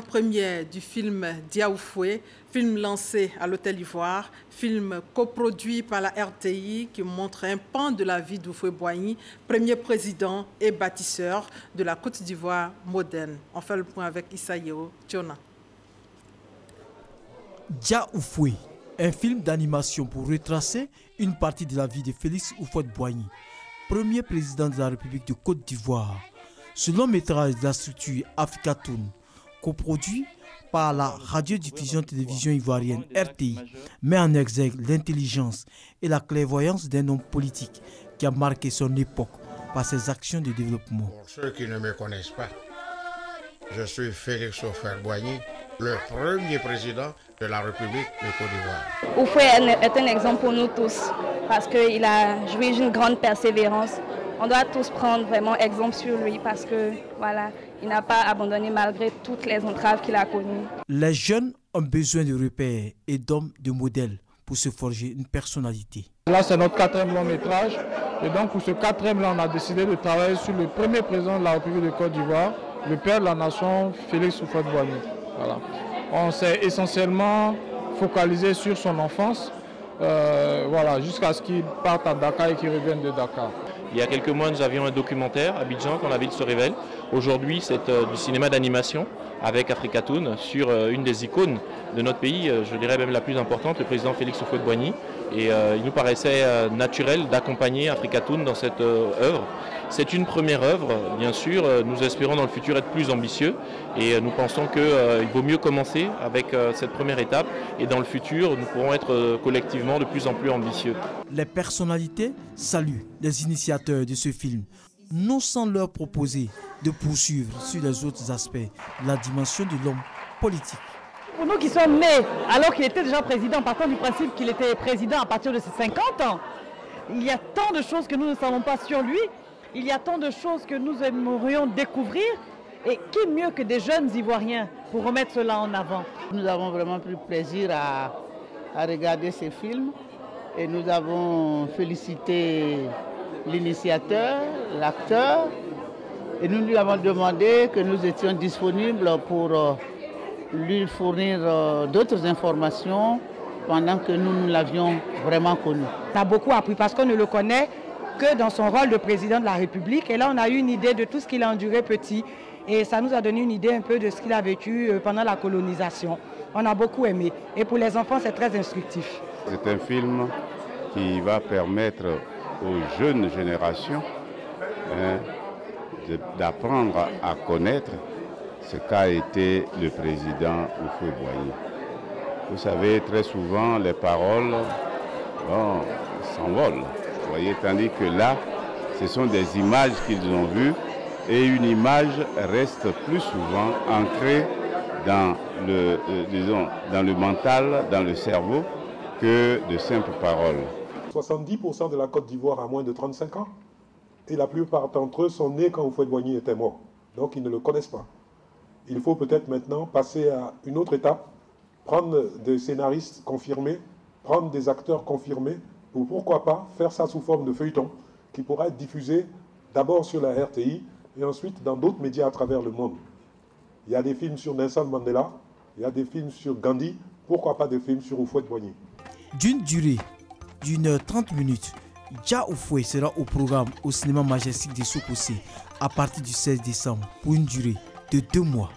Première du film Dia Oufoué, film lancé à l'Hôtel Ivoire, film coproduit par la RTI qui montre un pan de la vie d'Houphouët-Boigny, premier président et bâtisseur de la Côte d'Ivoire moderne. On fait le point avec Issa Yeo Tchona. Dia Oufoué, un film d'animation pour retracer une partie de la vie de Félix Houphouët-Boigny, premier président de la République de Côte d'Ivoire. Ce long métrage de la structure Africatoon, coproduit par la radiodiffusion-télévision ivoirienne RTI, met en exergue l'intelligence et la clairvoyance d'un homme politique qui a marqué son époque par ses actions de développement. Pour ceux qui ne me connaissent pas, je suis Félix Houphouët-Boigny, le premier président de la République de Côte d'Ivoire. Houphouët est un exemple pour nous tous parce qu'il a joué d'une grande persévérance. On doit tous prendre vraiment exemple sur lui parce que voilà, il n'a pas abandonné malgré toutes les entraves qu'il a connues. Les jeunes ont besoin de repères et d'hommes de modèles pour se forger une personnalité. Là, c'est notre 4e long métrage. Et donc, pour ce 4e là, on a décidé de travailler sur le premier président de la République de Côte d'Ivoire, le père de la nation, Félix Houphouët-Boigny. Voilà. On s'est essentiellement focalisé sur son enfance, voilà, jusqu'à ce qu'il parte à Dakar et qu'il revienne de Dakar. Il y a quelques mois, nous avions un documentaire, Abidjan, quand la ville se révèle. Aujourd'hui, c'est du cinéma d'animation avec Africatoon sur une des icônes de notre pays, je dirais même la plus importante, le président Félix Houphouët-Boigny. Et il nous paraissait naturel d'accompagner Africatoon dans cette œuvre. C'est une première œuvre, bien sûr. Nous espérons dans le futur être plus ambitieux et nous pensons qu'il vaut mieux commencer avec cette première étape et dans le futur, nous pourrons être collectivement de plus en plus ambitieux. Les personnalités saluent les initiateurs de ce film, non sans leur proposer de poursuivre sur les autres aspects de la dimension de l'homme politique. Pour nous qui sommes nés alors qu'il était déjà président, partant du principe qu'il était président à partir de ses 50 ans, il y a tant de choses que nous ne savons pas sur lui, il y a tant de choses que nous aimerions découvrir, et qui mieux que des jeunes Ivoiriens pour remettre cela en avant. Nous avons vraiment pris plaisir à regarder ces films et nous avons félicité l'initiateur, l'acteur, et nous lui avons demandé que nous étions disponibles pour lui fournir d'autres informations pendant que nous l'avions vraiment connu. On a beaucoup appris parce qu'on ne le connaît que dans son rôle de président de la République. Et là, on a eu une idée de tout ce qu'il a enduré petit. Et ça nous a donné une idée un peu de ce qu'il a vécu pendant la colonisation. On a beaucoup aimé. Et pour les enfants, c'est très instructif. C'est un film qui va permettre aux jeunes générations d'apprendre à connaître ce qu'a été le président Houphouët-Boigny. Vous savez, très souvent, les paroles s'envolent. Vous voyez, tandis que là, ce sont des images qu'ils ont vues et une image reste plus souvent ancrée dans le mental, dans le cerveau, que de simples paroles. 70% de la Côte d'Ivoire a moins de 35 ans et la plupart d'entre eux sont nés quand Houphouët-Boigny était mort. Donc ils ne le connaissent pas. Il faut peut-être maintenant passer à une autre étape, prendre des scénaristes confirmés, prendre des acteurs confirmés, pour pourquoi pas faire ça sous forme de feuilleton qui pourra être diffusé d'abord sur la RTI et ensuite dans d'autres médias à travers le monde. Il y a des films sur Nelson Mandela, il y a des films sur Gandhi, pourquoi pas des films sur Houphouët-Boigny. D'une durée d'1h30, Dia Oufoué sera au programme au cinéma majestique de Sokosé à partir du 16 décembre pour une durée de 2 mois.